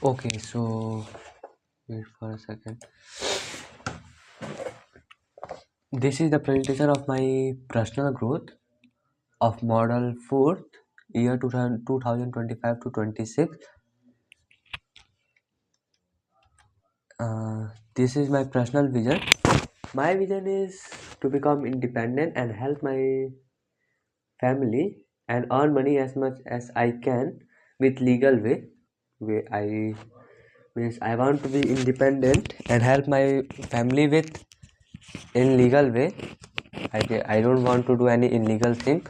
Okay, so wait for a second. This is the presentation of my personal growth of model 4th year 2025 to 26. This is my personal vision. My vision is to become independent and help my family and earn money as much as I can with legal way. Where I means I want to be independent and help my family with in legal way. I don't want to do any illegal thing,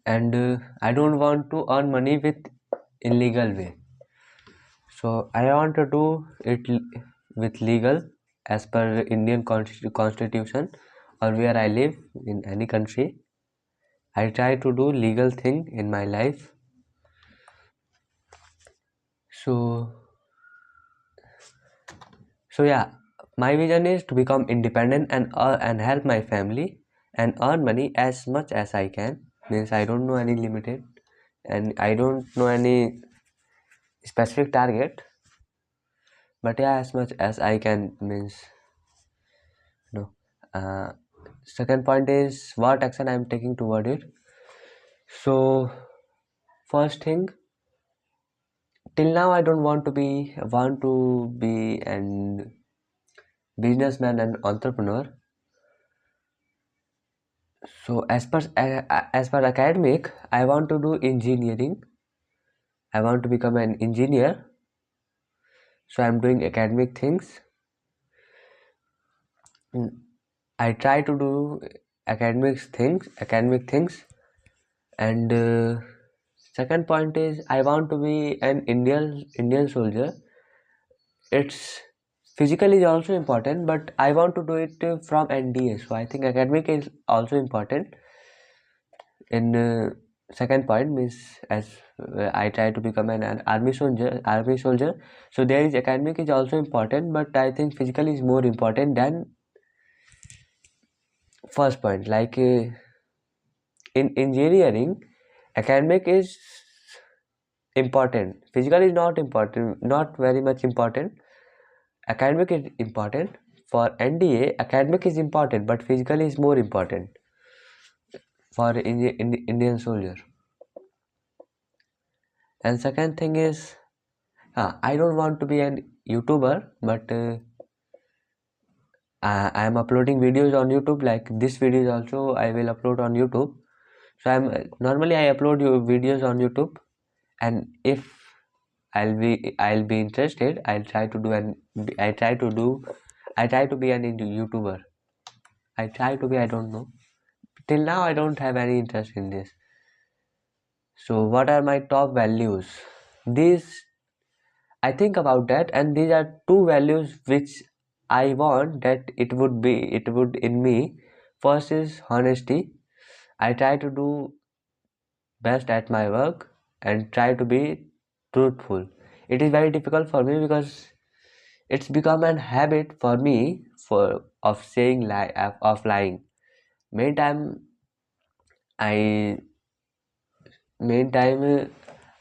and I don't want to earn money with illegal way. So I want to do it with legal as per Indian constitution or where I live in any country. I try to do legal thing in my life. So yeah, my vision is to become independent and help my family and earn money as much as I can. Means I don't know any limited and I don't know any specific target, but yeah, as much as I can means no. Uh, Second point is what action I am taking toward it. So first thing, till now I don't want to be an businessman and entrepreneur. So as per academic, I want to do engineering. I want to become an engineer. So I'm doing academic things. I try to do academic things, and second point is I want to be an Indian soldier. It's physical is also important, but I want to do it from NDA. So I think academic is also important. In second point means as I try to become an army soldier. So there is academic is also important, but I think physical is more important than first point. Like in engineering, academic is important, physical is not important, not very much important. Academic is important. For NDA, academic is important, but physical is more important for Indian soldier. And second thing is, I don't want to be an YouTuber, but I am uploading videos on YouTube. Like this video also, I will upload on YouTube. So normally I upload videos on YouTube, and if I'll be interested, I try to be an YouTuber. I don't know. Till now I don't have any interest in this. So what are my top values? These I think about that, and these are two values which I want that it would in me. First is honesty. I try to do best at my work and try to be truthful. It is very difficult for me because it's become an habit for me for of saying lie of lying. Many time I many time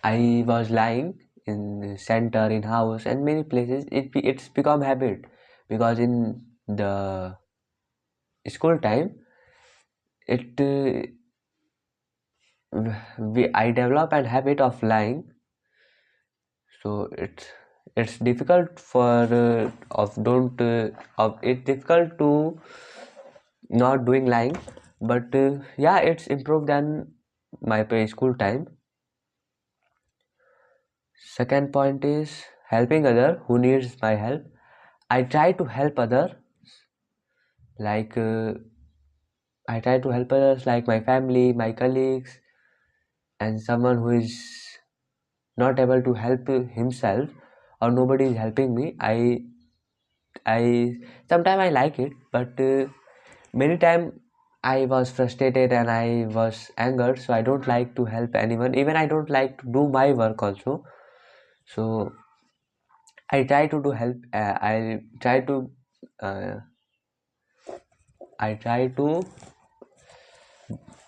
I was lying in center, in house, and many places. It's become habit because in the school time, it I develop an habit of lying. So it's difficult for of don't of it's difficult to not doing lying, but yeah, it's improved than my school time. Second point is helping other who needs my help. I try to help other, like I try to help others like my family, my colleagues, and someone who is not able to help himself or nobody is helping me. I sometimes I like it, but many time I was frustrated and I was angered, so I don't like to help anyone. Even I don't like to do my work also. So I try to do help. Uh, I try to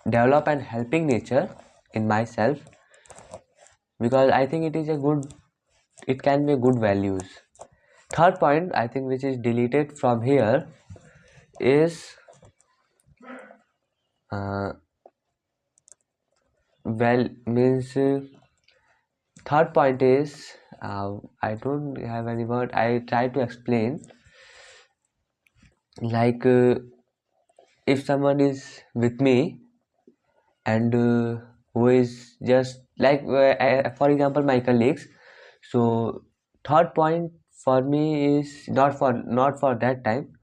develop an helping nature in myself because I think it is a good it can be good values. Third point, I think, which is deleted from here is uh, well means third point is I don't have any word. I try to explain like if someone is with me and who is just like for example my colleagues. So third point for me is not for that time,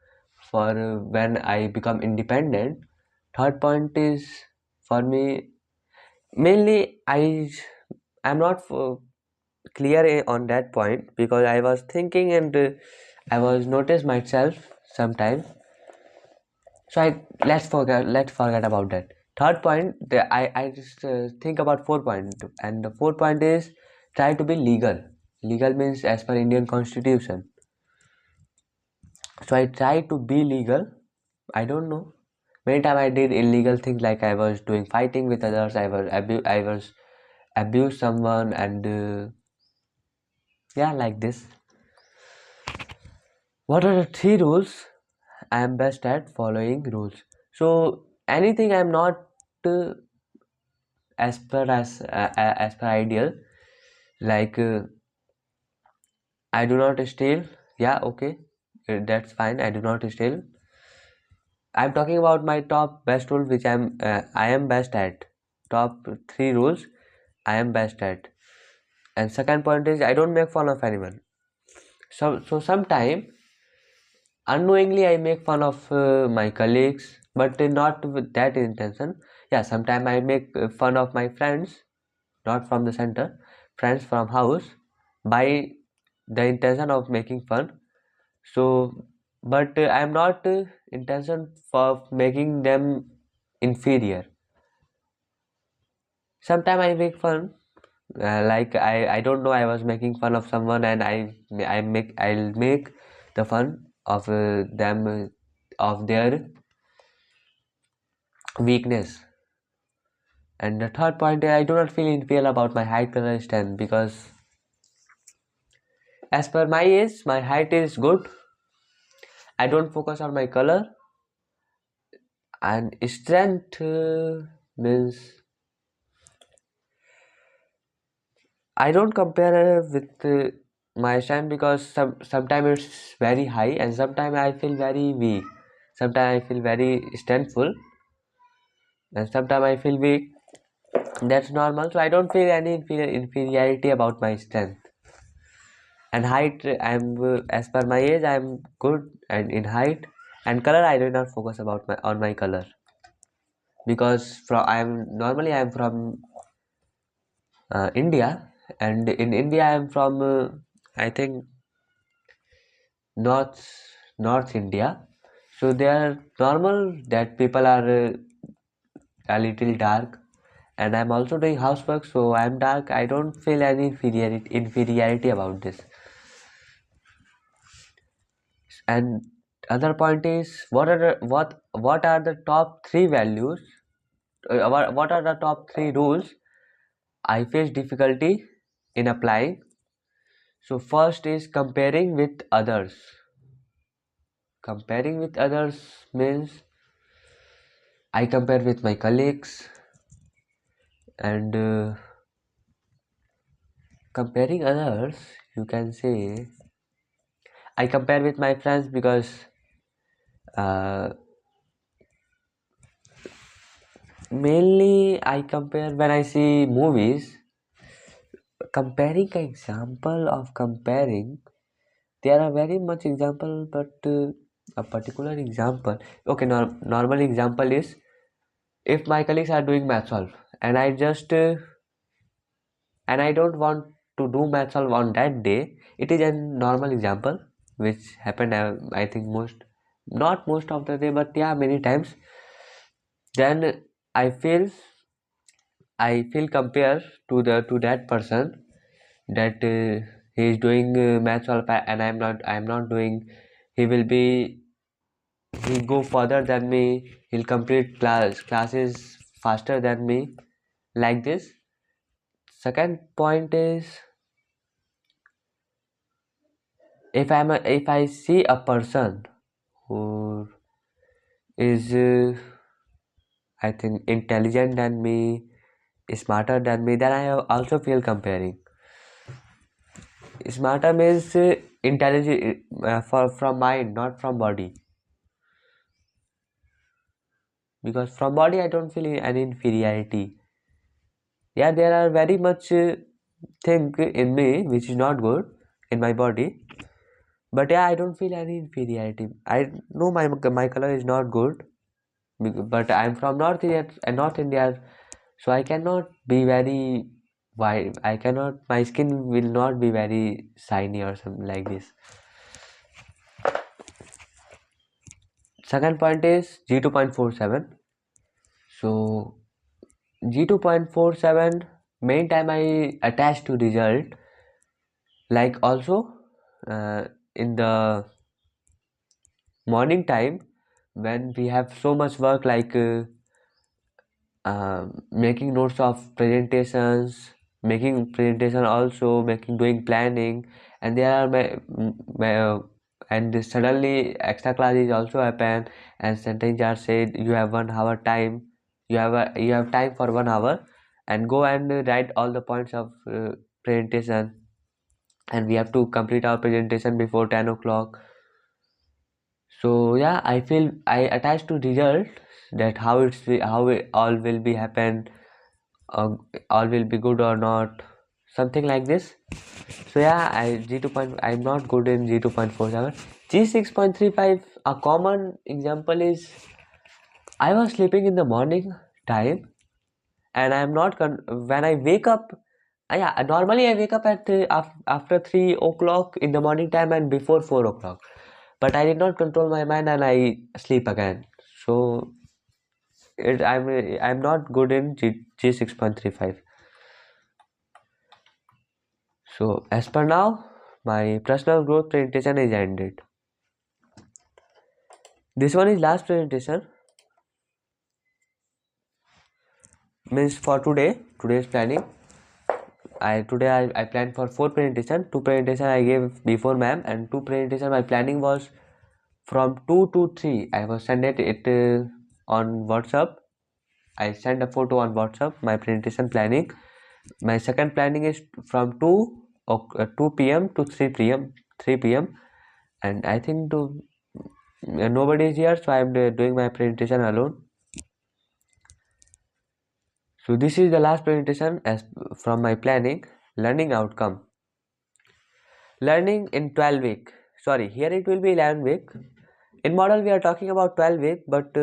for when I become independent. Third point is for me mainly I'm not clear on that point because I was thinking and I was noticed myself sometime. So let's forget about that. Third point, I just think about 4 point, and the 4 point is try to be legal. Legal means as per Indian Constitution. So I try to be legal. I don't know. Many time I did illegal things like I was doing fighting with others. I was abuse someone and yeah, like this. What are the 3 rules I am best at following rules? So anything I'm not uh, as per ideal, like I do not steal. Yeah, okay, that's fine. I do not steal. I'm talking about my top best rule, which I am best at. Top 3 rules I am best at. And second point is I don't make fun of anyone. So sometime unknowingly I make fun of my colleagues, but not with that intention. Yeah, sometime I make fun of my friends, not from the center, friends from house, by the intention of making fun. So but I'm not intention for making them inferior. Sometimes I make fun, like I don't know, I was making fun of someone and I'll make the fun of them, of their weakness. And the third point, I do not feel inferior about my height, color, strength, because as per my age my height is good. I don't focus on my color. And strength means I don't compare with my strength, because sometimes it's very high and sometimes I feel very weak. Sometimes I feel very strengthful and sometimes I feel weak. That's normal. So I don't feel any inferiority about my strength. And height, I'm as per my age, I'm good and in height. And color, I do not focus about my color, because I'm from India, and in India I'm from I think North North India. So they are normal that people are a little dark, and I'm also doing housework, so I'm dark. I don't feel any inferiority about this. And other point is what are the top 3 values? What are the top 3 rules I face difficulty in applying? So first is comparing with others. Comparing with others means I compare with my colleagues, and comparing others, you can say I compare with my friends, because uh, mainly I compare when I see movies. Comparing an example of comparing, there are very much example, but a particular example. Okay, normal example is if my colleagues are doing math solve and I don't want to do math solve on that day. It is a normal example which happened, I think not most of the day, but yeah, many times. Then I feel compare to that person, that he is doing math solve and I'm not doing. He will be he'll go further than me. He'll complete classes faster than me, like this. Second point is if I see a person who is I think intelligent than me, smarter than me, then I also feel comparing. Smarter means intelligent for from mind, not from body. Because from body I don't feel any inferiority. Yeah, there are very much thing in me which is not good in my body, but yeah, I don't feel any inferiority. I know my color is not good, but I'm from North India, so I cannot be very white. I cannot. My skin will not be very shiny or something like this. Second point is G2.47. So G2.47 main time I attach to result, like also in the morning time when we have so much work like making notes of presentations, making presentation, also making doing planning, and there are and suddenly extra class is also happen, and sentence are said you have 1 hour time, you have time for 1 hour, and go and write all the points of presentation, and we have to complete our presentation before 10 o'clock. So yeah, I feel I attach to result, that how it all will be happen, uh, all will be good or not, something like this. So yeah, I G2 point, I'm not good in G2.47. G6.35, a common example is I was sleeping in the morning time, and I'm not when I wake up. Yeah, normally I wake up at after 3 o'clock in the morning time and before 4 o'clock, but I did not control my mind and I sleep again. So I'm not good in G6.35. So as per now, my personal growth presentation is ended. This one is last presentation. Means for today's planning. I planned for 4 presentation. 2 presentation I gave before ma'am, and 2 presentation my planning was from 2 to 3. I was send it on WhatsApp. I send a photo on WhatsApp. My presentation planning. My second planning is from 2 p.m. to 3 p.m. 3 p.m. and I think nobody is here, so I am doing my presentation alone. So this is the last presentation as from my planning. Learning outcome. Learning in 12 week. Sorry, here it will be 11 week. In model we are talking about 12 week, but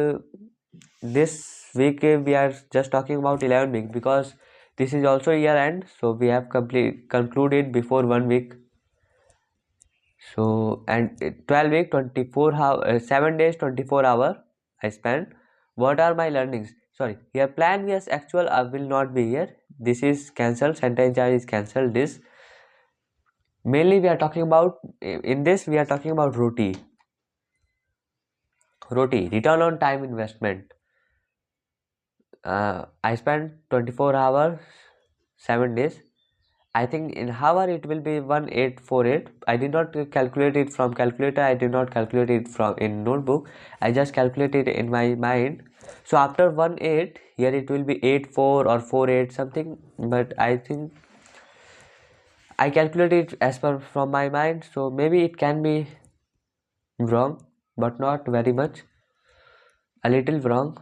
this week we are just talking about 11 week because this is also year end, so we have concluded before 1 week. So and 12 week 7 days 24 hour I spent. What are my learnings? Sorry, here plan yes actual will not be here. This is cancelled, sentence jar is cancelled. This mainly we are talking about, in this we are talking about roti return on time investment. I spent 24 hours 7 days. I think in hour it will be 1848. I did not calculate it from calculator. I did not calculate it from in notebook. I just calculated it in my mind. So after 18 here it will be 84 or 48 something. But I think I calculated as per from my mind. So maybe it can be wrong, but not very much. A little wrong.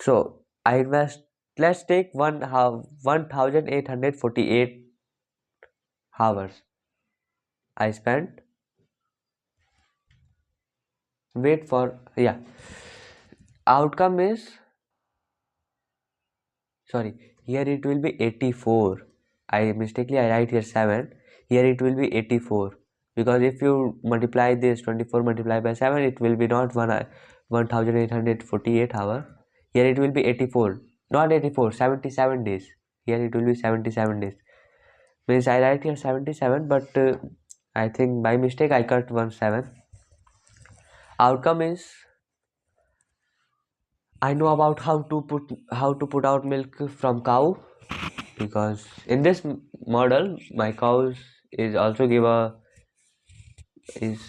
So I invest. Let's take 1848 hours I spent. Wait for, yeah, outcome is, sorry, here it will be 84. I mistakenly I write here 7. Here it will be 84, because if you multiply this 24 multiplied by 7, it will be not 1848 hour. Here it will be 84, not 84, 77 days. Here it will be 77 days. Means I write here 77, but I think by mistake I cut 17. Outcome is, I know about how to put out milk from cow, because in this model my cows is also give a is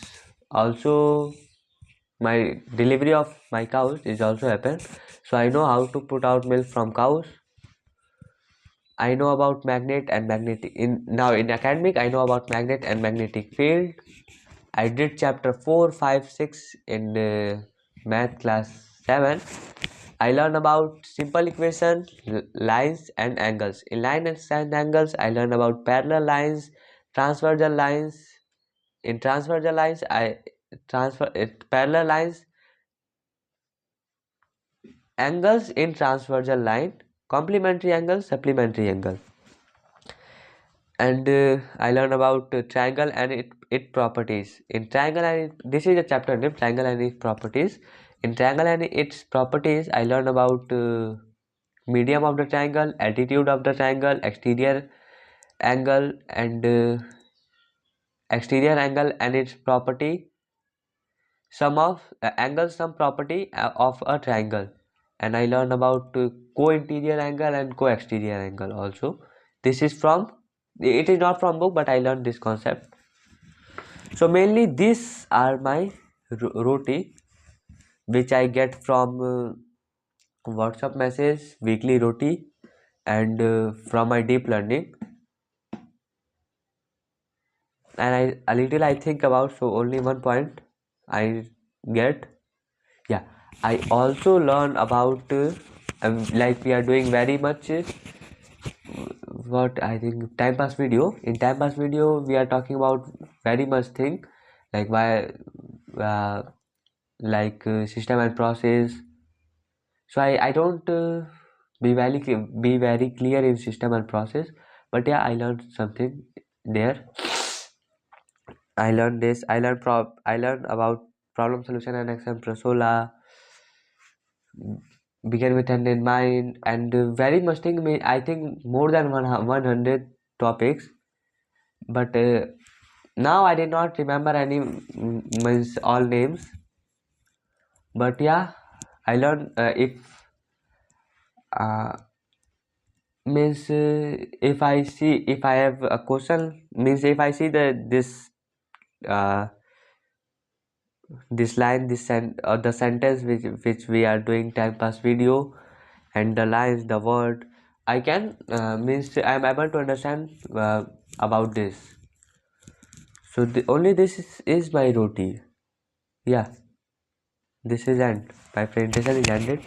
also my delivery of my cows is also happen. So I know how to put out milk from cows. I know about magnet and magnetic in academic. I know about magnet and magnetic field. I did chapter 4, 5, 6 in math class 7. I learned about simple equation, lines and angles. In line and angles, I learned about parallel lines, transversal lines. In transversal lines, I transfer it parallel lines, angles in transversal line, complementary angle, supplementary angle. And I learned about triangle and its properties. In triangle and this is a chapter named triangle and its properties. In triangle and its properties, I learned about medium of the triangle, altitude of the triangle, angle and exterior angle and its property, sum of angle sum property of a triangle. And I learned about co-interior angle and co-exterior angle also. This is from, it is not from book, but I learned this concept. So mainly these are my routine which I get from WhatsApp message, weekly routine, and from my deep learning. And a little I think about, so only one point I get. Yeah, I also learn about like we are doing very much what I think time pass video. In time pass video, we are talking about very much thing like why uh, system and process. So I don't be very clear in system and process, but yeah, I learned something there. I learned this. I learned about problem solution and exam prosola. Begin with end in mind, and very much thing. I think more than 100 topics, but now I did not remember any means all names. But yeah, I learned if uh, means if I have a question, means if I see uh, this line, or the sentence which we are doing time pass video, and the lines, the word, I can means I am able to understand about this. So only this is my routine. Yeah, this is end. My presentation is ended.